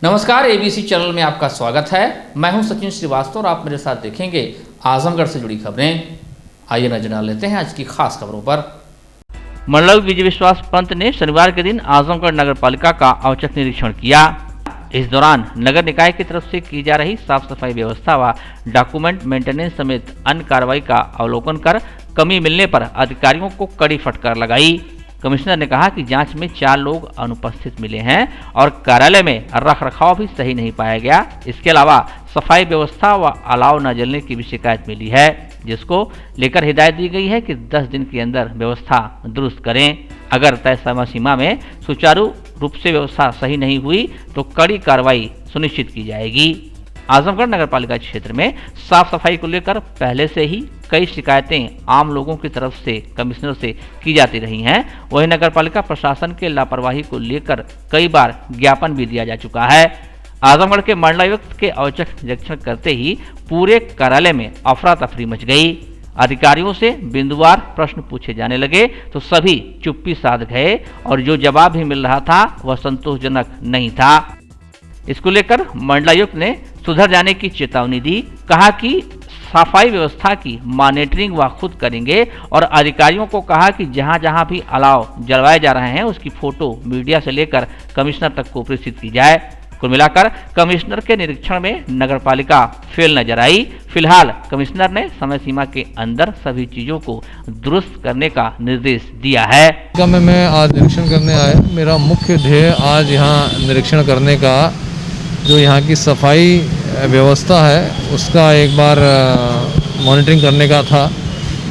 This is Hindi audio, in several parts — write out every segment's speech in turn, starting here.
नमस्कार, एबीसी चैनल में आपका स्वागत है। मैं हूं सचिन श्रीवास्तव और आप मेरे साथ देखेंगे आजमगढ़ से जुड़ी खबरें। आइए नजर डाल लेते हैं आज की खास खबरों पर। मंडलायुक्त विजय विश्वास पंत ने शनिवार के दिन आजमगढ़ नगर पालिका का औचक निरीक्षण किया। इस दौरान नगर निकाय की तरफ से की जा रही साफ सफाई व्यवस्था व डॉक्यूमेंट मेंटेनेंस समेत अन्य कार्रवाई का अवलोकन कर कमी मिलने पर अधिकारियों को कड़ी फटकार लगाई। कमिश्नर ने कहा कि जांच में 4 लोग अनुपस्थित मिले हैं और कार्यालय में रखरखाव भी सही नहीं पाया गया। इसके अलावा सफाई व्यवस्था व अलाव न जलने की भी शिकायत मिली है, जिसको लेकर हिदायत दी गई है कि 10 दिन के अंदर व्यवस्था दुरुस्त करें। अगर तय समय सीमा में सुचारू रूप से व्यवस्था सही नहीं हुई तो कड़ी कार्रवाई सुनिश्चित की जाएगी। आजमगढ़ नगर पालिका क्षेत्र में साफ सफाई को लेकर पहले से ही कई शिकायतें आम लोगों की तरफ से कमिश्नर से की जाती रही हैं। वहीं नगर पालिका प्रशासन के लापरवाही को लेकर कई बार ज्ञापन भी दिया जा चुका है। आजमगढ़ के मंडलायुक्त के औचक निरीक्षण करते ही पूरे कार्यालय में अफरा तफरी मच गई। अधिकारियों से बिंदुवार प्रश्न पूछे जाने लगे तो सभी चुप्पी साध गए और जो जवाब भी मिल रहा था वह संतोषजनक नहीं था। इसको लेकर मंडलायुक्त ने सुधर जाने की चेतावनी दी। कहा कि सफाई व्यवस्था की मॉनिटरिंग वह खुद करेंगे और अधिकारियों को कहा कि जहां जहां भी अलाव जलवाए जा रहे हैं उसकी फोटो मीडिया से लेकर कमिश्नर तक को प्रेषित की जाए। कुल मिलाकर कमिश्नर के निरीक्षण में नगर पालिका फेल नजर आई। फिलहाल कमिश्नर ने समय सीमा के अंदर सभी चीजों को दुरुस्त करने का निर्देश दिया है। मैं आज निरीक्षण करने आया। मेरा मुख्य ध्येय आज यहाँ निरीक्षण करने का जो यहाँ की सफाई व्यवस्था है उसका एक बार मॉनिटरिंग करने का था।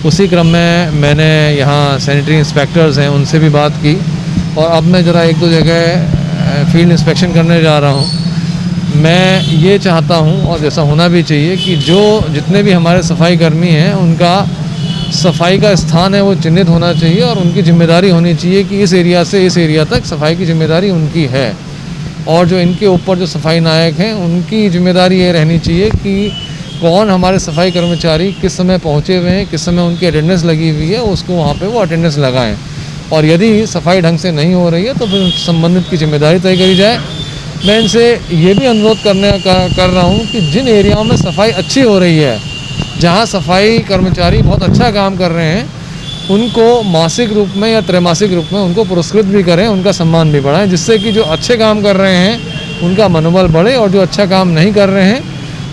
उसी क्रम में मैंने यहाँ सैनिटरी इंस्पेक्टर्स हैं उनसे भी बात की और अब मैं ज़रा एक दो जगह फील्ड इंस्पेक्शन करने जा रहा हूँ। मैं ये चाहता हूँ और जैसा होना भी चाहिए कि जितने भी हमारे सफाई कर्मी हैं उनका सफाई का स्थान है वो चिन्हित होना चाहिए और उनकी जिम्मेदारी होनी चाहिए कि इस एरिया से इस एरिया तक सफाई की जिम्मेदारी उनकी है। और जो इनके ऊपर जो सफाई नायक हैं उनकी जिम्मेदारी ये रहनी चाहिए कि कौन हमारे सफाई कर्मचारी किस समय पहुँचे हुए हैं, किस समय उनकी अटेंडेंस लगी हुई है, उसको वहाँ पे वो अटेंडेंस लगाएं। और यदि सफाई ढंग से नहीं हो रही है तो फिर संबंधित की जिम्मेदारी तय करी जाए। मैं इनसे ये भी अनुरोध कर रहा हूँ कि जिन एरियाओं में सफाई अच्छी हो रही है, जहाँ सफाई कर्मचारी बहुत अच्छा काम कर रहे हैं, उनको मासिक रूप में या त्रैमासिक रूप में उनको पुरस्कृत भी करें, उनका सम्मान भी बढ़ाएं, जिससे कि जो अच्छे काम कर रहे हैं उनका मनोबल बढ़े और जो अच्छा काम नहीं कर रहे हैं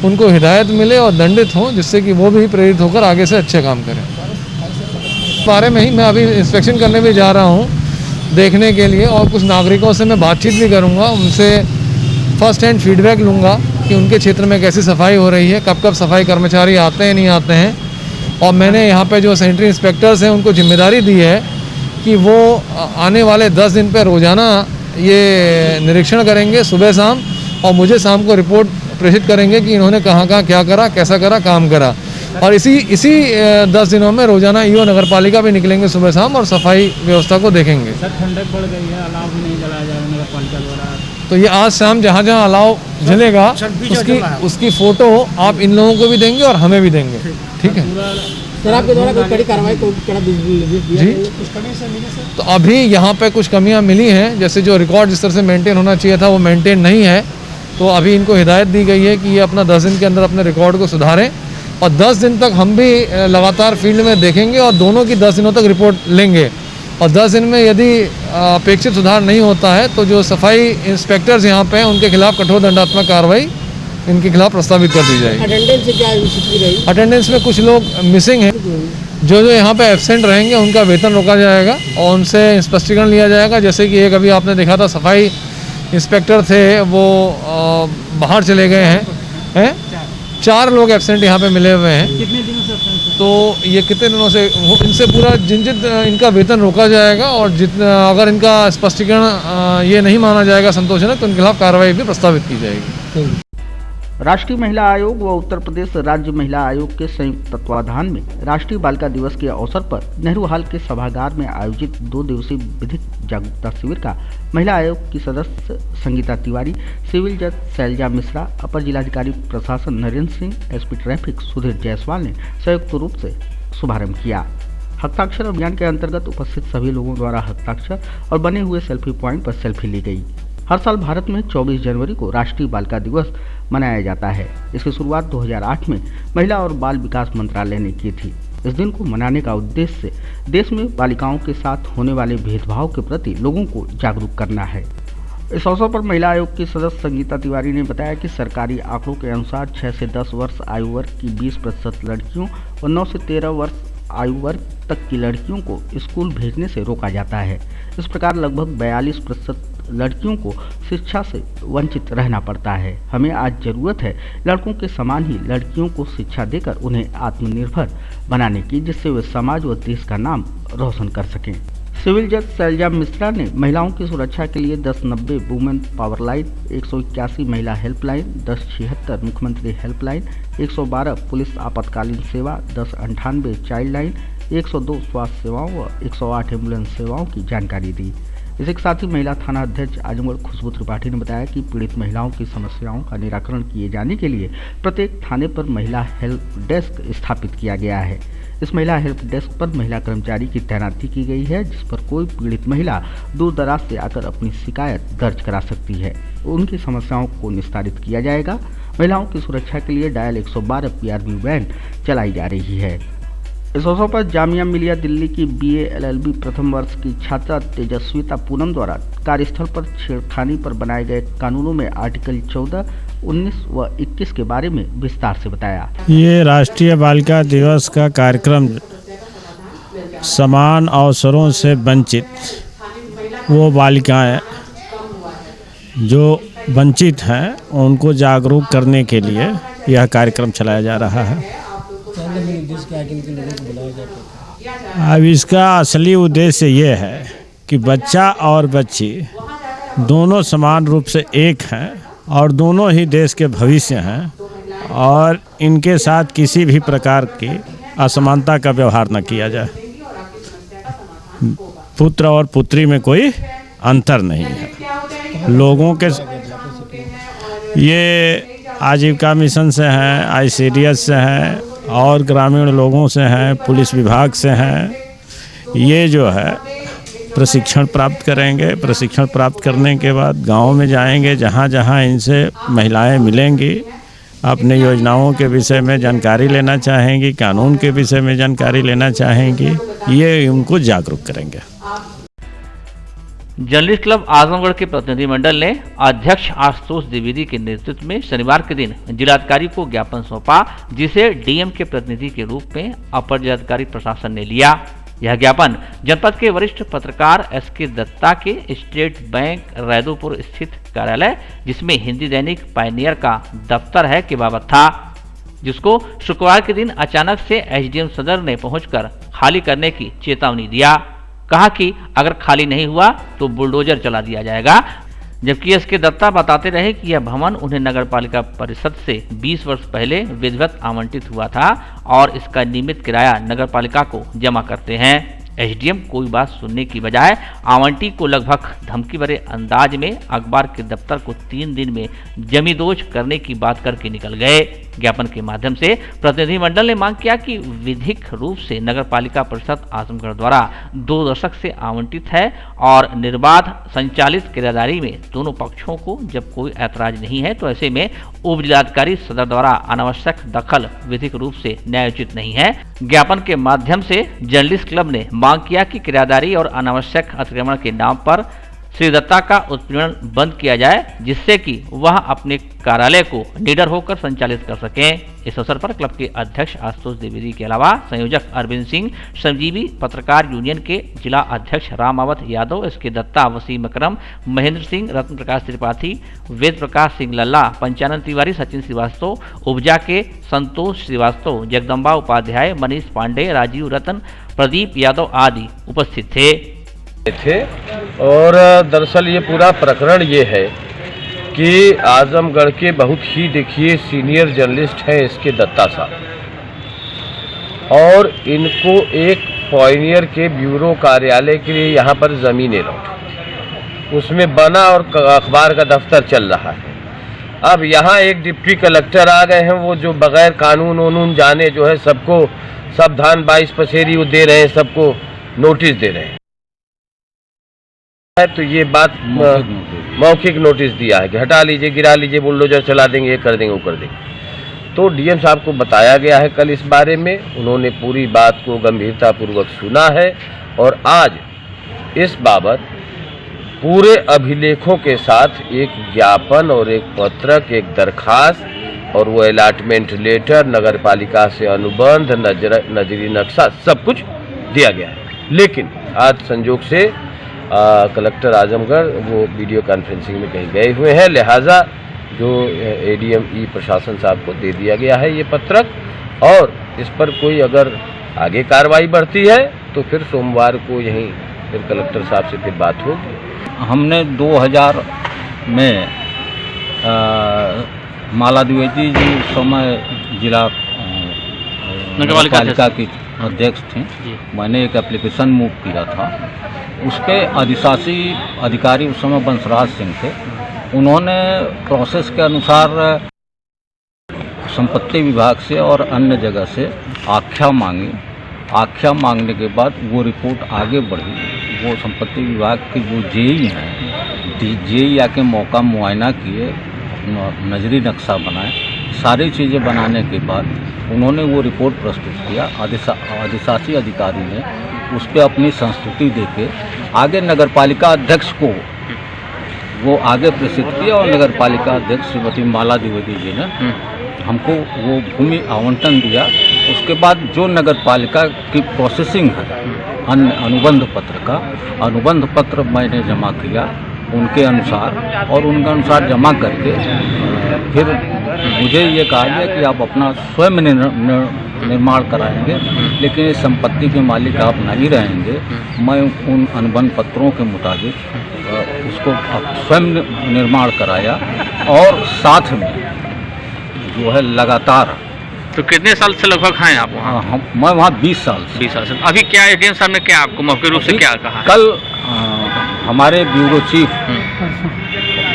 उनको हिदायत मिले और दंडित हों, जिससे कि वो भी प्रेरित होकर आगे से अच्छे काम करें। इस बारे में ही मैं अभी इंस्पेक्शन करने भी जा रहा हूँ देखने के लिए और कुछ नागरिकों से मैं बातचीत भी करूँगा। उनसे फर्स्ट हैंड फीडबैक लूँगा कि उनके क्षेत्र में कैसी सफाई हो रही है, कब कब सफाई कर्मचारी आते हैं नहीं आते हैं। और मैंने यहाँ पे जो सैनिटरी इंस्पेक्टर्स हैं उनको जिम्मेदारी दी है कि वो आने वाले 10 दिन पे रोज़ाना ये निरीक्षण करेंगे सुबह शाम और मुझे शाम को रिपोर्ट प्रेषित करेंगे कि इन्होंने कहाँ कहाँ क्या करा, कैसा करा, काम करा। और इसी 10 दिनों में रोज़ाना ईओ नगर पालिका भी निकलेंगे सुबह शाम और सफाई व्यवस्था को देखेंगे। सर, ठंडक बढ़ गई है, अलाव भी नहीं जलाया जा रहा नगर पालिका द्वारा। तो ये आज शाम जहाँ जहाँ अलाव जलेगा उसकी फ़ोटो आप इन लोगों को भी देंगे और हमें भी देंगे, ठीक है? सर, आपके द्वारा कोई कड़ी कार्रवाई जी, तो अभी यहाँ पे कुछ कमियाँ मिली हैं, जैसे जो रिकॉर्ड जिस तरह से मेंटेन होना चाहिए था वो मेंटेन नहीं है। तो अभी इनको हिदायत दी गई है कि ये अपना 10 दिन के अंदर अपने रिकॉर्ड को सुधारें और 10 दिन तक हम भी लगातार फील्ड में देखेंगे और दोनों की 10 दिनों तक रिपोर्ट लेंगे। और 10 दिन में यदि अपेक्षित सुधार नहीं होता है तो जो सफाई इंस्पेक्टर्स यहाँ पे हैं उनके खिलाफ कठोर दंडात्मक कार्रवाई इनके खिलाफ प्रस्तावित कर दी जाएगी। अटेंडेंस से क्या स्थिति रही? अटेंडेंस में कुछ लोग मिसिंग हैं, जो यहाँ पे एब्सेंट रहेंगे उनका वेतन रोका जाएगा और उनसे स्पष्टीकरण लिया जाएगा। जैसे कि एक अभी आपने देखा था सफाई इंस्पेक्टर थे वो बाहर चले गए हैं 4 लोग एब्सेंट यहाँ पे मिले हुए हैं। कितने दिनों से एब्सेंट? तो ये कितने दिनों से इनसे पूरा जिन इनका वेतन रोका जाएगा और जितना अगर इनका स्पष्टीकरण ये नहीं माना जाएगा संतोषजनक तो इनके खिलाफ कार्रवाई भी प्रस्तावित की जाएगी। राष्ट्रीय महिला आयोग व उत्तर प्रदेश राज्य महिला आयोग के संयुक्त तत्वाधान में राष्ट्रीय बालिका दिवस के अवसर पर नेहरू हॉल के सभागार में आयोजित 2 दिवसीय विधिक जागरूकता शिविर का महिला आयोग की सदस्य संगीता तिवारी, सिविल जज शैलजा मिश्रा, अपर जिलाधिकारी प्रशासन नरेंद्र सिंह, एसपी ट्रैफिक सुधीर जायसवाल ने संयुक्त रूप से शुभारंभ किया। हस्ताक्षर अभियान के अंतर्गत उपस्थित सभी लोगों द्वारा हस्ताक्षर और बने हुए सेल्फी पॉइंट पर सेल्फी ली गई। हर साल भारत में 24 जनवरी को राष्ट्रीय बालिका दिवस मनाया जाता है। इसकी शुरुआत 2008 में महिला और बाल विकास मंत्रालय ने की थी। इस दिन को मनाने का उद्देश्य देश में बालिकाओं के साथ होने वाले भेदभाव के प्रति लोगों को जागरूक करना है। इस अवसर पर महिला आयोग की सदस्य संगीता तिवारी ने बताया कि सरकारी आंकड़ों के अनुसार 6 से 10 वर्ष आयु वर्ग की 20% लड़कियों और 9 से 13 वर्ष आयु वर्ग तक की लड़कियों को स्कूल भेजने से रोका जाता है। इस प्रकार लगभग 42% लड़कियों को शिक्षा से वंचित रहना पड़ता है। हमें आज जरूरत है लड़कों के समान ही लड़कियों को शिक्षा देकर उन्हें आत्मनिर्भर बनाने की, जिससे वे समाज व देश का नाम रोशन कर सकें। सिविल जज शैलजा मिश्रा ने महिलाओं की सुरक्षा के लिए 1090 वुमेन पावर लाइन, 181 महिला हेल्पलाइन, 1076 मुख्यमंत्री हेल्पलाइन, 112 पुलिस आपातकालीन सेवा, 1098 चाइल्ड लाइन, 102 स्वास्थ्य सेवाओं व 108 एम्बुलेंस सेवाओं की जानकारी दी। इसी के साथ ही महिला थाना अध्यक्ष आजमगढ़ खुशबू त्रिपाठी ने बताया कि पीड़ित महिलाओं की समस्याओं का निराकरण किए जाने के लिए प्रत्येक थाने पर महिला हेल्प डेस्क स्थापित किया गया है। इस महिला हेल्प डेस्क पर महिला कर्मचारी की तैनाती की गई है, जिस पर कोई पीड़ित महिला दूर दराज से आकर अपनी शिकायत दर्ज करा सकती है। उनकी समस्याओं को निस्तारित किया जाएगा। महिलाओं की सुरक्षा के लिए डायल 112 PRV वैन चलाई जा रही है। इस अवसर पर जामिया मिलिया दिल्ली की BA LLB प्रथम वर्ष की छात्रा तेजस्विता पूनम द्वारा कार्यस्थल पर छेड़खानी पर बनाए गए कानूनों में आर्टिकल 14, 19 व 21 के बारे में विस्तार से बताया। ये राष्ट्रीय बालिका दिवस का कार्यक्रम समान अवसरों से वंचित वो बालिकाएं जो वंचित हैं उनको जागरूक करने के लिए यह कार्यक्रम चलाया जा रहा है। अब इसका असली उद्देश्य ये है कि बच्चा और बच्ची दोनों समान रूप से एक हैं और दोनों ही देश के भविष्य हैं और इनके साथ किसी भी प्रकार की असमानता का व्यवहार न किया जाए। पुत्र और पुत्री में कोई अंतर नहीं है। लोगों के ये आजीविका मिशन से हैं, ICDS से हैं और ग्रामीण लोगों से हैं, पुलिस विभाग से हैं। ये जो है प्रशिक्षण प्राप्त करेंगे। प्रशिक्षण प्राप्त करने के बाद गांव में जाएंगे, जहां जहां इनसे महिलाएं मिलेंगी, अपने योजनाओं के विषय में जानकारी लेना चाहेंगी, कानून के विषय में जानकारी लेना चाहेंगी। ये उनको जागरूक करेंगे। जर्नलिस्ट क्लब आजमगढ़ के प्रतिनिधिमंडल ने अध्यक्ष आशुतोष द्विवेदी के नेतृत्व में शनिवार के दिन जिलाधिकारी को ज्ञापन सौंपा, जिसे DM के प्रतिनिधि के रूप में अपर जिलाधिकारी प्रशासन ने लिया। यह ज्ञापन जनपद के वरिष्ठ पत्रकार SK दत्ता के स्टेट बैंक रैदोपुर स्थित कार्यालय, जिसमें हिंदी दैनिक पायनियर का दफ्तर है, के बाबत था, जिसको शुक्रवार के दिन अचानक से SDM सदर ने पहुंचकर खाली करने की चेतावनी दिया। कहा कि अगर खाली नहीं हुआ तो बुलडोजर चला दिया जाएगा। जबकि SK दत्ता बताते रहे कि यह भवन उन्हें नगर पालिका परिषद से 20 वर्ष पहले विधिवत आवंटित हुआ था और इसका नियमित किराया नगर पालिका को जमा करते हैं। SDM कोई बात सुनने की बजाय आवंटी को लगभग धमकी भरे अंदाज में अखबार के दफ्तर को 3 दिन में जमींदोज करने की बात करके निकल गए। ज्ञापन के माध्यम से प्रतिनिधिमंडल ने मांग किया कि विधिक रूप से नगर पालिका परिषद आजमगढ़ द्वारा 2 दशक से आवंटित है और निर्बाध संचालित किराएदारी में दोनों पक्षों को जब कोई ऐतराज नहीं है तो ऐसे में उप जिलाधिकारी सदर द्वारा अनावश्यक दखल विधिक रूप से न्यायोचित नहीं है। ज्ञापन के माध्यम से जर्नलिस्ट क्लब ने मांग किया कि किराएदारी और अनावश्यक अतिक्रमण के नाम पर श्री दत्ता का उत्पीड़न बंद किया जाए, जिससे कि वह अपने कार्यालय को निडर होकर संचालित कर सकें। इस अवसर पर क्लब के अध्यक्ष आशुतोष द्विवेदी के अलावा संयोजक अरविंद सिंह, श्रमजीवी पत्रकार यूनियन के जिला अध्यक्ष रामावत यादव, SK दत्ता, वसीम अकरम, महेंद्र सिंह, रत्न प्रकाश त्रिपाठी, वेद प्रकाश सिंह लल्ला, पंचानन तिवारी, सचिन श्रीवास्तव, उपजा के संतोष श्रीवास्तव, जगदम्बा उपाध्याय, मनीष पांडे, राजीव रतन, प्रदीप यादव आदि उपस्थित थे। और दरअसल ये पूरा प्रकरण ये है कि आजमगढ़ के बहुत ही देखिए सीनियर जर्नलिस्ट हैं SK दत्ता साहब, और इनको एक पायनियर के ब्यूरो कार्यालय के लिए यहाँ पर ज़मीनें लौटी, उसमें बना और अखबार का दफ्तर चल रहा है। अब यहाँ एक डिप्टी कलेक्टर आ गए हैं, वो जो बगैर कानून वानून जाने जो है सबको सावधान 22 पसेरी वो दे रहे हैं, सबको नोटिस दे रहे हैं। तो ये बात मौखिक नोटिस दिया है कि हटा लीजिए, गिरा लीजिए, बुलडोजर चला देंगे, ये कर देंगे, वो कर देंगे। तो डीएम साहब को बताया गया है कल इस बारे में, उन्होंने पूरी बात को गंभीरतापूर्वक सुना है और आज इस बाबत पूरे अभिलेखों के साथ एक ज्ञापन और एक पत्रक, एक दरखास्त और वो अलॉटमेंट लेटर, नगर पालिका से अनुबंध, नजरी नक्शा सब कुछ दिया गया है। लेकिन आज संजोग से कलेक्टर आजमगढ़ वो वीडियो कॉन्फ्रेंसिंग में कहीं गए हुए हैं, लिहाजा जो एडीएम ई प्रशासन साहब को दे दिया गया है ये पत्रक, और इस पर कोई अगर आगे कार्रवाई बढ़ती है तो फिर सोमवार को यहीं फिर कलेक्टर साहब से फिर बात होगी। हमने 2000 में माला द्विवेदी जी समय जिला नगरपालिका की अध्यक्ष थे, मैंने एक एप्लीकेशन मूव किया था। उसके अधिशासी अधिकारी उस समय बंसराज सिंह थे, उन्होंने प्रोसेस के अनुसार संपत्ति विभाग से और अन्य जगह से आख्या मांगी। आख्या मांगने के बाद वो रिपोर्ट आगे बढ़ी। वो संपत्ति विभाग के जो जेई हैं, जेई आके मौका मुआयना किए, नजरी नक्शा बनाए, सारी चीज़ें बनाने के बाद उन्होंने वो रिपोर्ट प्रस्तुत किया। अधिशासी अधिकारी ने उस पर अपनी संस्तुति देके आगे नगरपालिका अध्यक्ष को वो आगे प्रेषित किया और नगरपालिका अध्यक्ष श्रीमती माला द्विवेदी जी ने हमको वो भूमि आवंटन दिया। उसके बाद जो नगरपालिका की प्रोसेसिंग है अनुबंध पत्र का, अनुबंध पत्र मैंने जमा किया उनके अनुसार, और उनके अनुसार जमा करके फिर मुझे ये कहा गया कि आप अपना स्वयं निर्माण कराएंगे, लेकिन इस संपत्ति के मालिक आप नहीं रहेंगे। मैं उन अनुबंध पत्रों के मुताबिक उसको स्वयं निर्माण कराया और साथ में जो है लगातार। तो कितने साल से लगभग हैं आप वहाँ? मैं वहाँ 20 साल से। 20 साल से। अभी क्या एडीएम साहब ने क्या आपको मौखिक रूप से क्या कहा? कल हमारे ब्यूरो चीफ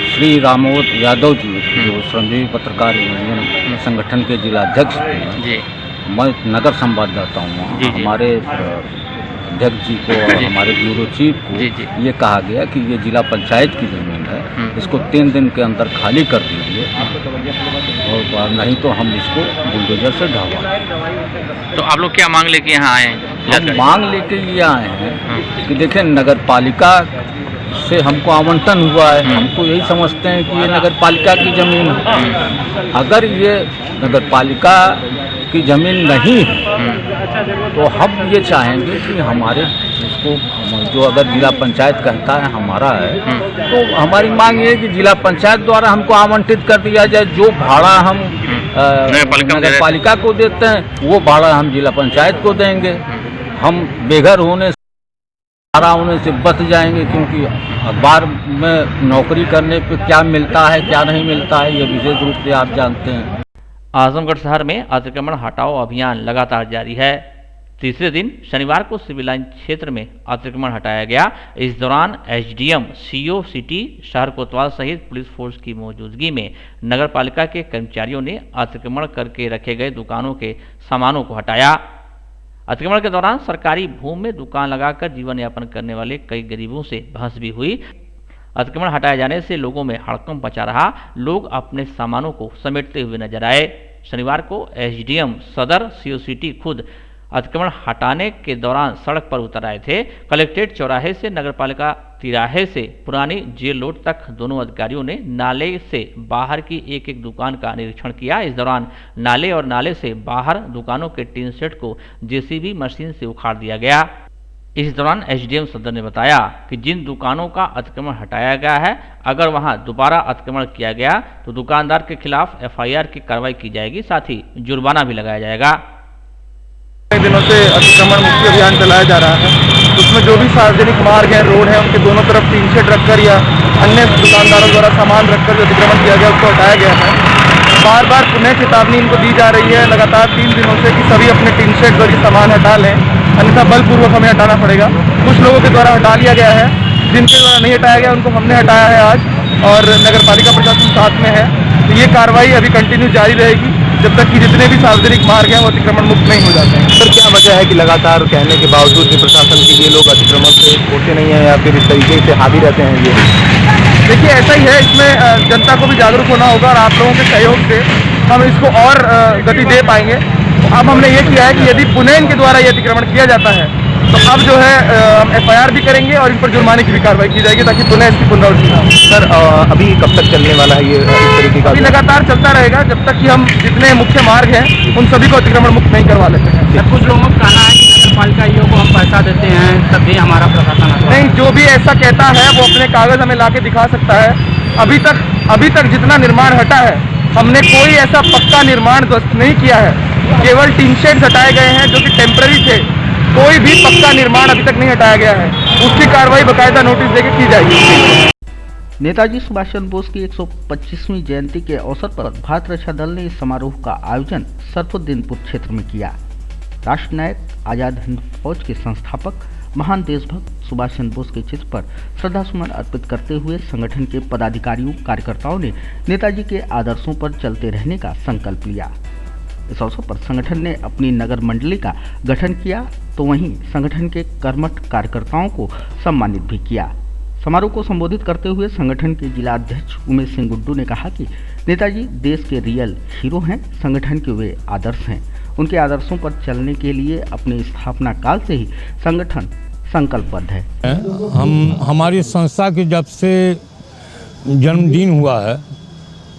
श्री रामोद यादव जी, जो श्रमजीवी पत्रकार यूनियन संगठन के जिला अध्यक्ष हैं, मैं नगर संवाददाता हूँ, हमारे अध्यक्ष जी को और हमारे ब्यूरो चीफ को ये कहा गया कि ये जिला पंचायत की जमीन है, इसको 3 दिन के अंदर खाली कर दीजिए और नहीं तो हम इसको बुलडोजर से ढहवा। तो आप लोग क्या मांग लेके यहाँ आए हैं? हम मांग लेके ये आए हैं कि देखें, नगर पालिका से हमको आवंटन हुआ है, हमको यही समझते हैं कि ये नगर पालिका की ज़मीन है। अगर ये नगर पालिका की ज़मीन नहीं है तो हम ये चाहेंगे कि हमारे इसको जो अगर जिला पंचायत कहता है हमारा है, तो हमारी मांग ये है कि जिला पंचायत द्वारा हमको आवंटित कर दिया जाए। जो भाड़ा हम नगर पालिका को देते हैं वो भाड़ा हम जिला पंचायत को देंगे। हम बेघर होने से बच जाएंगे, क्योंकि अखबार में नौकरी करने पे क्या मिलता है क्या नहीं मिलता है ये विशेष रूप से आप जानते हैं। आजमगढ़ शहर में अतिक्रमण हटाओ अभियान लगातार जारी है। तीसरे दिन शनिवार को सिविल लाइन क्षेत्र में अतिक्रमण हटाया गया। इस दौरान एसडीएम, सीओ सिटी, शहर कोतवाल सहित पुलिस फोर्स की मौजूदगी में नगर पालिका के कर्मचारियों ने अतिक्रमण करके रखे गए दुकानों के सामानों को हटाया। अतिक्रमण के दौरान सरकारी भूमि में दुकान लगाकर जीवन यापन करने वाले कई गरीबों से बहस भी हुई। अतिक्रमण हटाए जाने से लोगों में हड़कंप मचा रहा। लोग अपने सामानों को समेटते हुए नजर आए। शनिवार को एसडीएम सदर, सीओ सिटी खुद अतिक्रमण हटाने के दौरान सड़क पर उतर आए थे। कलेक्ट्रेट चौराहे से नगरपालिका तिराहे से पुरानी जेल रोड तक दोनों अधिकारियों ने नाले से बाहर की एक एक दुकान का निरीक्षण किया। इस दौरान नाले और नाले से बाहर दुकानों के टीन सेट को जेसीबी मशीन से उखाड़ दिया गया। इस दौरान एसडीएम सदर ने बताया कि जिन दुकानों का अतिक्रमण हटाया गया है, अगर वहां दोबारा अतिक्रमण किया गया तो दुकानदार के खिलाफ एफआईआर की कार्रवाई की जाएगी, साथ ही जुर्माना भी लगाया जाएगा। कई दिनों से अतिक्रमण मुक्ति अभियान चलाया जा रहा है। उसमें जो भी सार्वजनिक मार्ग है, रोड है, उनके दोनों तरफ टीन शेड रखकर या अन्य दुकानदारों द्वारा सामान रखकर जो अतिक्रमण किया गया उसको हटाया गया है। बार बार पुनः चेतावनी इनको दी जा रही है लगातार 3 दिनों से कि सभी अपने टीन शेड और सामान हटा लें, अन्यथा बलपूर्वक हमें हटाना पड़ेगा। कुछ लोगों के द्वारा हटा लिया गया है, जिनके द्वारा नहीं हटाया गया उनको हमने हटाया है आज, और नगर पालिका प्रशासन साथ में है। तो ये कार्रवाई अभी कंटिन्यू जारी रहेगी जब तक कि जितने भी सार्वजनिक मार्ग हैं वो अतिक्रमण मुक्त नहीं हो जाते हैं। सर, क्या वजह है कि लगातार कहने के बावजूद भी प्रशासन के ये लोग अतिक्रमण से छोड़ते नहीं हैं या फिर इस तरीके से हावी रहते हैं? ये देखिए, ऐसा ही है, इसमें जनता को भी जागरूक होना होगा और आप लोगों के सहयोग से हम इसको और गति दे पाएंगे। अब हमने ये किया है कि यदि पुनः इनके द्वारा ये अतिक्रमण किया जाता है तो अब जो है हम FIR भी करेंगे और इन पर जुर्माने की भी कार्रवाई की जाएगी ताकि पुनः इसकी पुनरावृत्ति ना हो। सर, अभी कब तक चलने वाला है ये इस तरीके का? अभी लगातार चलता रहेगा जब तक कि हम जितने मुख्य मार्ग हैं उन सभी को अतिक्रमण मुक्त नहीं करवा लेते हैं। कुछ लोगों का कहना है कि नगर पालिका ईओ को हम पैसा देते हैं तब भी हमारा प्रशासन नहीं, जो भी ऐसा कहता है वो अपने कागज हमें ला के दिखा सकता है। अभी तक जितना निर्माण हटा है हमने कोई ऐसा पक्का निर्माण ध्वस्त नहीं किया है, केवल टीन शेड्स हटाए गए हैं जो कि टेम्पररी थे। कोई भी पक्का निर्माण अभी तक नहीं हटाया गया है, उसकी कार्रवाई बकायदा नोटिस देकर की जाएगी। नेताजी सुभाष चंद्र बोस की 125वीं जयंती के अवसर पर भारत रक्षा दल ने इस समारोह का आयोजन सरफुद्दीनपुर क्षेत्र में किया। राष्ट्र नायक आजाद हिंद फौज के संस्थापक महान देशभक्त सुभाष चंद्र बोस के चित्र पर श्रद्धासुमन अर्पित करते हुए संगठन के पदाधिकारियों कार्यकर्ताओं ने नेताजी के आदर्शों पर चलते रहने का संकल्प लिया। इस अवसर पर संगठन ने अपनी नगर मंडली का गठन किया तो वहीं संगठन के कर्मठ कार्यकर्ताओं को सम्मानित भी किया। समारोह को संबोधित करते हुए संगठन के जिला अध्यक्ष उमेश सिंह गुड्डू ने कहा कि नेताजी देश के रियल हीरो हैं, संगठन के वे आदर्श हैं। उनके आदर्शों पर चलने के लिए अपने स्थापना काल से ही संगठन संकल्पबद्ध है। हमारी संस्था की जब से जन्मदिन हुआ है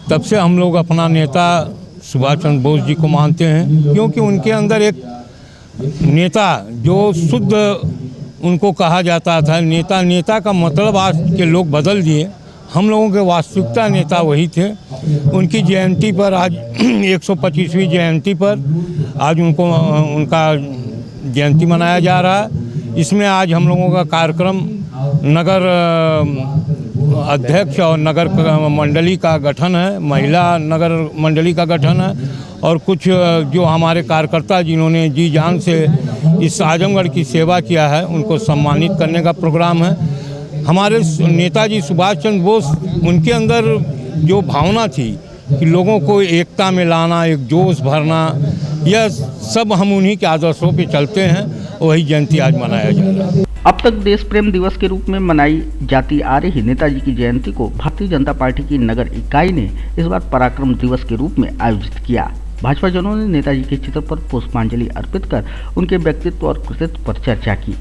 तब से हम लोग अपना नेता सुभाष चंद्र बोस जी को मानते हैं, क्योंकि उनके अंदर एक नेता जो शुद्ध उनको कहा जाता था। नेता का मतलब आज के लोग बदल दिए, हम लोगों के वास्तविकता नेता वही थे। उनकी जयंती पर आज 125वीं जयंती पर आज उनका जयंती मनाया जा रहा है। इसमें आज हम लोगों का कार्यक्रम नगर अध्यक्ष और नगर मंडली का गठन है, महिला नगर मंडली का गठन है और कुछ जो हमारे कार्यकर्ता जिन्होंने जी जान से इस आजमगढ़ की सेवा किया है उनको सम्मानित करने का प्रोग्राम है। हमारे नेताजी सुभाष चंद्र बोस, उनके अंदर जो भावना थी कि लोगों को एकता में लाना, एक जोश भरना, यह सब हम उन्हीं के आदर्शों पे चलते हैं। वही जयंती आज मनाया जा रहा है। अब तक देश प्रेम दिवस के रूप में मनाई जाती आ रही नेताजी की जयंती को भारतीय जनता पार्टी की नगर इकाई ने इस बार पराक्रम दिवस के रूप में आयोजित किया। भाजपा जनों ने नेताजी के चित्र पर पुष्पांजलि अर्पित कर उनके व्यक्तित्व और कृतित्व पर चर्चा की।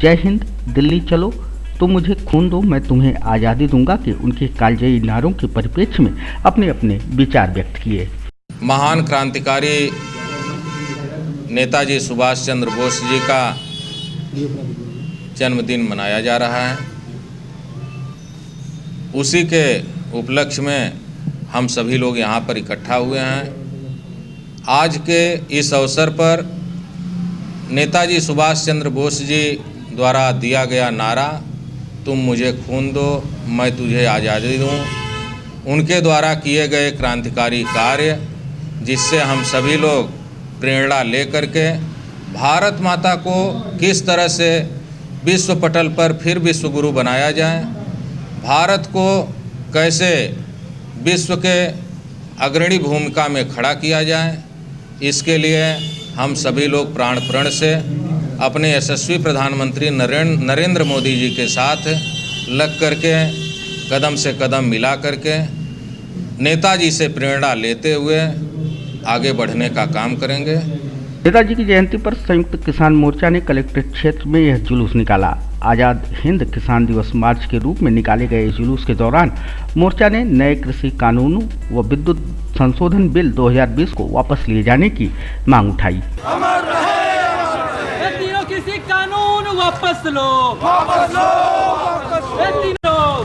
जय हिंद, दिल्ली चलो, तुम मुझे खून दो, मैं तुम्हें आज़ादी दूंगा के उनके कालजयी नारों के परिप्रेक्ष्य में अपने अपने विचार व्यक्त किए। महान क्रांतिकारी नेताजी सुभाष चंद्र बोस जी का जन्मदिन मनाया जा रहा है। उसी के उपलक्ष्य में हम सभी लोग यहाँ पर इकट्ठा हुए हैं। आज के इस अवसर पर नेताजी सुभाष चंद्र बोस जी द्वारा दिया गया नारा तुम मुझे खून दो, मैं तुझे आज़ादी दूँ, उनके द्वारा किए गए क्रांतिकारी कार्य जिससे हम सभी लोग प्रेरणा लेकर के भारत माता को किस तरह से विश्व पटल पर फिर विश्व गुरु बनाया जाए, भारत को कैसे विश्व के अग्रणी भूमिका में खड़ा किया जाए, इसके लिए हम सभी लोग प्राण प्रण से अपने यशस्वी प्रधानमंत्री नरेंद्र मोदी जी के साथ लग करके कदम से कदम मिला करके नेताजी से प्रेरणा लेते हुए आगे बढ़ने का काम करेंगे। नेताजी की जयंती पर संयुक्त किसान मोर्चा ने कलेक्ट्रेट क्षेत्र में यह जुलूस निकाला। आज़ाद हिंद किसान दिवस मार्च के रूप में निकाले गए जुलूस के दौरान मोर्चा ने नए कृषि कानूनों व विद्युत संशोधन बिल 2020 को वापस लिए जाने की मांग उठाई। कृषि कानून वापस लो, वापस लो,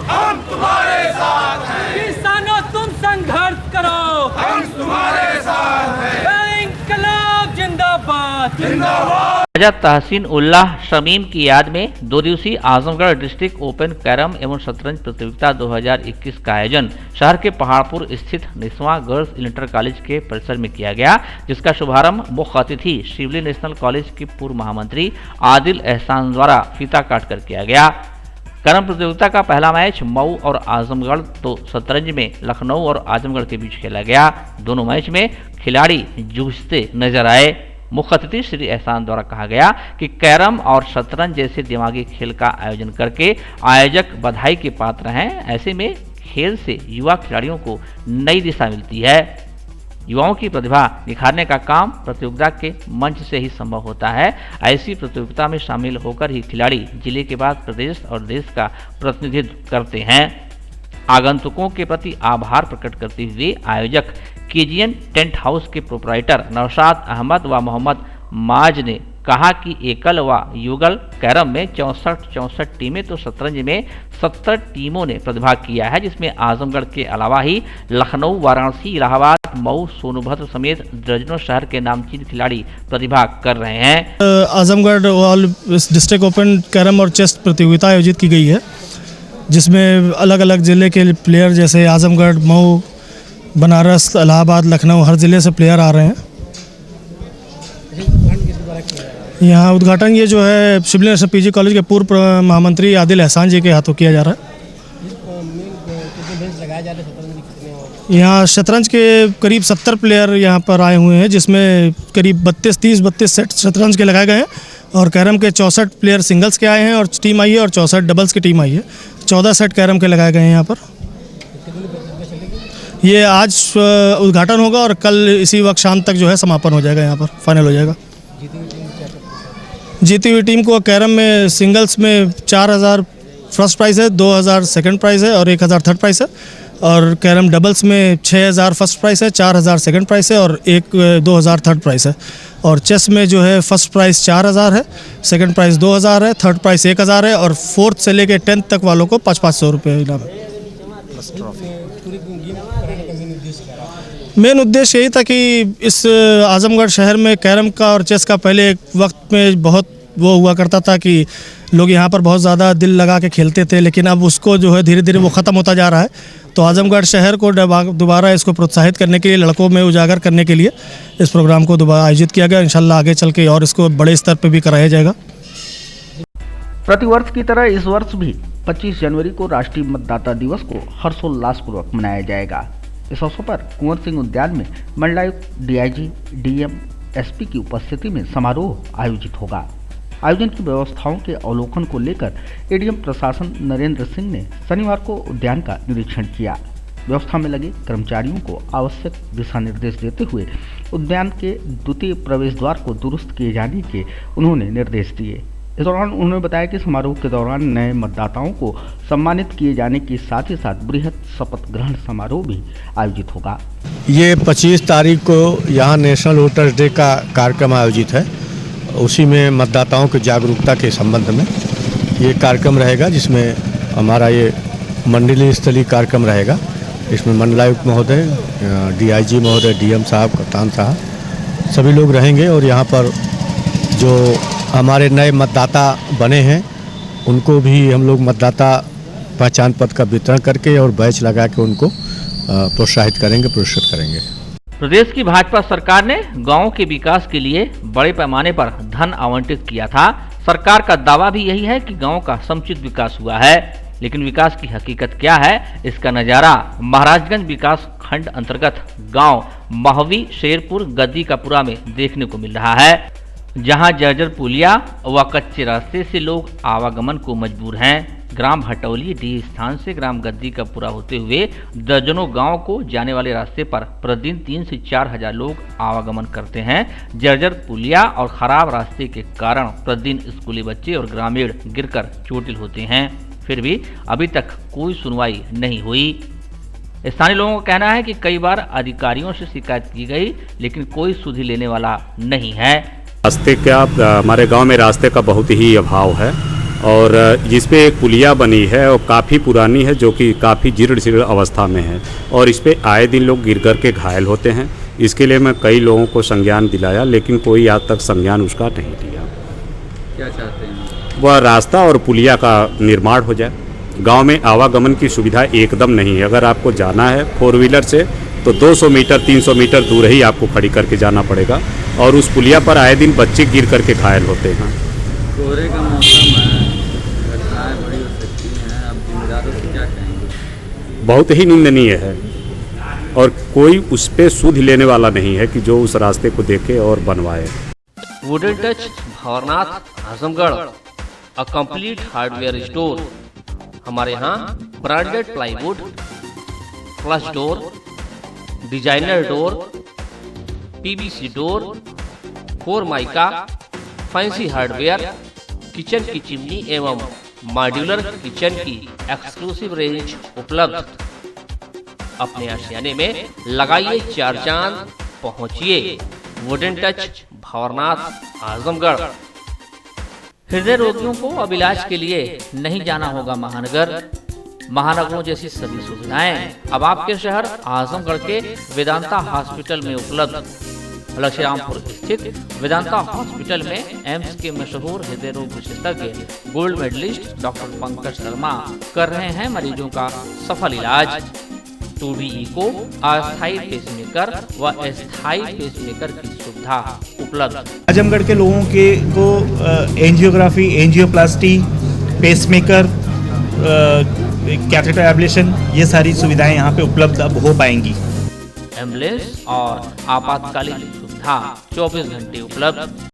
हम तुम्हारे साथ हैं। किसानों तुम संघर्ष करो, हम तुम्हारे साथ हैं। इंकलाब जिंदाबाद, जिंदाबाद। राजा तहसीन उल्लाह शमीम की याद में 2 दिवसीय आजमगढ़ डिस्ट्रिक्ट ओपन कैरम एवं शतरंज प्रतियोगिता 2021 का आयोजन शहर के पहाड़पुर स्थित निस्वा गर्ल्स इंटर कॉलेज के परिसर में किया गया, जिसका शुभारंभ मुख्य अतिथि शिवली नेशनल कॉलेज के पूर्व महामंत्री आदिल एहसान द्वारा फीता काट कर किया गया। कैरम प्रतियोगिता का पहला मैच मऊ और आजमगढ़ तो शतरंज में लखनऊ और आजमगढ़ के बीच खेला गया। दोनों मैच में खिलाड़ी जूझते नजर आए। मुख्य अतिथि श्री एहसान द्वारा कहा गया कि कैरम और शतरंज जैसे दिमागी खेल का आयोजन करके आयोजक बधाई के पात्र हैं। ऐसे में खेल से युवा खिलाड़ियों को नई दिशा मिलती है। युवाओं की प्रतिभा निखारने का काम प्रतियोगिता के मंच से ही संभव होता है। ऐसी प्रतियोगिता में शामिल होकर ही खिलाड़ी जिले के बाद प्रदेश और देश का प्रतिनिधित्व करते हैं। आगंतुकों के प्रति आभार प्रकट करते हुए आयोजक केजीएन टेंट हाउस के प्रोपराइटर नौशाद अहमद व मोहम्मद माज ने कहा कि एकल व युगल कैरम में 64 टीमें तो शतरंज में 70 टीमों ने प्रतिभाग किया है, जिसमें आजमगढ़ के अलावा ही लखनऊ, वाराणसी, इलाहाबाद, मऊ, सोनभद्र समेत दर्जनों शहर के नामचीन खिलाड़ी प्रतिभाग कर रहे हैं। Azamgarh all district open carrom और चेस प्रतियोगिता आयोजित की गई है, जिसमें अलग अलग ज़िले के प्लेयर जैसे आजमगढ़, मऊ, बनारस, इलाहाबाद, लखनऊ हर ज़िले से प्लेयर आ रहे हैं। यहाँ उद्घाटन ये जो है शिवली नर्सिंग पीजी कॉलेज के पूर्व महामंत्री आदिल एहसान जी के हाथों किया जा रहा है। यहाँ शतरंज के करीब 70 प्लेयर यहाँ पर आए हुए हैं, जिसमें करीब 32 सेट शतरंज के लगाए गए हैं और कैरम के 64 प्लेयर सिंगल्स के आए हैं और टीम आई है और 64 डबल्स की टीम आई है। 14 सेट कैरम के लगाए गए हैं यहाँ पर। ये आज उद्घाटन होगा और कल इसी वक्त शाम तक जो है समापन हो जाएगा, यहाँ पर फाइनल हो जाएगा। जीती हुई टीम को कैरम में सिंगल्स में 4000 फर्स्ट प्राइज़ है, 2000 सेकंड प्राइज़ है और 1000 थर्ड प्राइज़ है। और कैरम डबल्स में 6000 फर्स्ट प्राइज़ है, 4000 सेकंड प्राइज़ है और 2000 थर्ड प्राइज़ है। और चेस में जो है फर्स्ट प्राइज़ 4000 है, सेकंड प्राइज़ 2000 है, थर्ड प्राइज़ 1000 है और फोर्थ से लेके 10th तक वालों को 500 रुपये इनाम है। मेन उद्देश्य यही था कि इस आजमगढ़ शहर में कैरम का और चेस का पहले एक वक्त में बहुत वो हुआ करता था कि लोग यहाँ पर बहुत ज़्यादा दिल लगा के खेलते थे, लेकिन अब उसको जो है धीरे धीरे वो ख़त्म होता जा रहा है। तो आजमगढ़ शहर को दोबारा इसको प्रोत्साहित करने के लिए, लड़कों में उजागर करने के लिए इस प्रोग्राम को दोबारा आयोजित किया गया। इंशाल्लाह आगे चल के और इसको बड़े स्तर पर भी कराया जाएगा। प्रतिवर्ष की तरह इस वर्ष भी 25 जनवरी को राष्ट्रीय मतदाता दिवस को हर्षोल्लासपूर्वक मनाया जाएगा। इस अवसर पर कुंवर सिंह उद्यान में मंडलायुक्त, डीआईजी, डीएम, एसपी की उपस्थिति में समारोह आयोजित होगा। आयोजन की व्यवस्थाओं के अवलोकन को लेकर एडीएम प्रशासन नरेंद्र सिंह ने शनिवार को उद्यान का निरीक्षण किया। व्यवस्था में लगे कर्मचारियों को आवश्यक दिशा निर्देश देते हुए उद्यान के द्वितीय प्रवेश द्वार को दुरुस्त किए जाने के उन्होंने निर्देश दिए। इस दौरान उन्होंने बताया कि समारोह के दौरान नए मतदाताओं को सम्मानित किए जाने के साथ ही साथ बृहद शपथ ग्रहण समारोह भी आयोजित होगा। ये 25 तारीख को यहाँ नेशनल वोटर्स डे का कार्यक्रम आयोजित है। उसी में मतदाताओं की जागरूकता के संबंध में ये कार्यक्रम रहेगा, जिसमें हमारा ये मंडलीय स्तरीय कार्यक्रम रहेगा। इसमें मंडलायुक्त महोदय, डीआईजी महोदय, डीएम साहब, कप्तान साहब सभी लोग रहेंगे और यहाँ पर जो हमारे नए मतदाता बने हैं उनको भी हम लोग मतदाता पहचान पत्र का वितरण करके और बैच लगा के उनको प्रोत्साहित करेंगे, पुरस्कृत करेंगे। प्रदेश की भाजपा सरकार ने गांवों के विकास के लिए बड़े पैमाने पर धन आवंटित किया था। सरकार का दावा भी यही है कि गांवों का समुचित विकास हुआ है, लेकिन विकास की हकीकत क्या है, इसका नजारा महाराजगंज विकास खंड अंतर्गत गांव महवी, शेरपुर, गद्दीकापुरा में देखने को मिल रहा है, जहां जर्जर पुलिया व कच्चे रास्ते से लोग आवागमन को मजबूर हैं। ग्राम हटौली डी स्थान से ग्राम गद्दीकापुरा होते हुए दर्जनों गांव को जाने वाले रास्ते पर प्रतिदिन 3 से 4 हजार लोग आवागमन करते हैं। जर्जर पुलिया और खराब रास्ते के कारण प्रतिदिन स्कूली बच्चे और ग्रामीण गिरकर चोटिल होते हैं। फिर भी अभी तक कोई सुनवाई नहीं हुई। स्थानीय लोगों का कहना है कि कई बार अधिकारियों से शिकायत की गई, लेकिन कोई सुधि लेने वाला नहीं है। रास्ते का हमारे गांव में रास्ते का बहुत ही अभाव है और जिस पे एक पुलिया बनी है और काफ़ी पुरानी है, जो कि काफ़ी जीर्ण शीर्ण अवस्था में है और इस पे आए दिन लोग गिर कर के घायल होते हैं। इसके लिए मैं कई लोगों को संज्ञान दिलाया, लेकिन कोई आज तक संज्ञान उसका नहीं लिया। क्या चाहते हैं? वह रास्ता और पुलिया का निर्माण हो जाए। गांव में आवागमन की सुविधा एकदम नहीं है। अगर आपको जाना है 4 व्हीलर से तो 200 मीटर 300 मीटर दूर ही आपको खड़ी करके जाना पड़ेगा और उस पुलिया पर आए दिन बच्चे गिर करके घायल होते हैं। कोहरे का मौसम है, घटनाएं बड़ी हो सकती हैं। बहुत ही निंदनीय है और कोई उस पर सुध लेने वाला नहीं है कि जो उस रास्ते को देखे और बनवाए। Wooden touch Bhanwarnath Azamgarh, a complete hardware store. हमारे यहाँ branded plywood, flush door, designer door, PVC door, formica, fancy hardware, kitchen की चिमनी एवं मॉड्यूलर किचन की एक्सक्लूसिव रेंज उपलब्ध। अपने आशियाने में लगाइए 4 चांद, पहुंचिए वुडन टच भंवरनाथ आजमगढ़। हृदय रोगियों को अब इलाज के लिए नहीं जाना होगा महानगर। महानगरों जैसी सभी सुविधाएं अब आपके शहर आजमगढ़ के वेदांता हॉस्पिटल में उपलब्ध। लक्ष्मीरामपुर स्थित वेदांता हॉस्पिटल में एम्स के मशहूर हृदय रोग विशेषज्ञ gold medallist doctor Pankaj Sharma कर रहे हैं मरीजों का सफल इलाज। 2D इको, अस्थायी पेसमेकर व अस्थायी पेसमेकर की सुविधा उपलब्ध। आजमगढ़ के लोगों के को angiography, angioplasty, pacemaker, catheter ablation, ये सारी सुविधाएं यहाँ पे उपलब्ध अब हो पाएंगी। एम्बुलेंस और आपातकालीन सुविधा 24 घंटे उपलब्ध।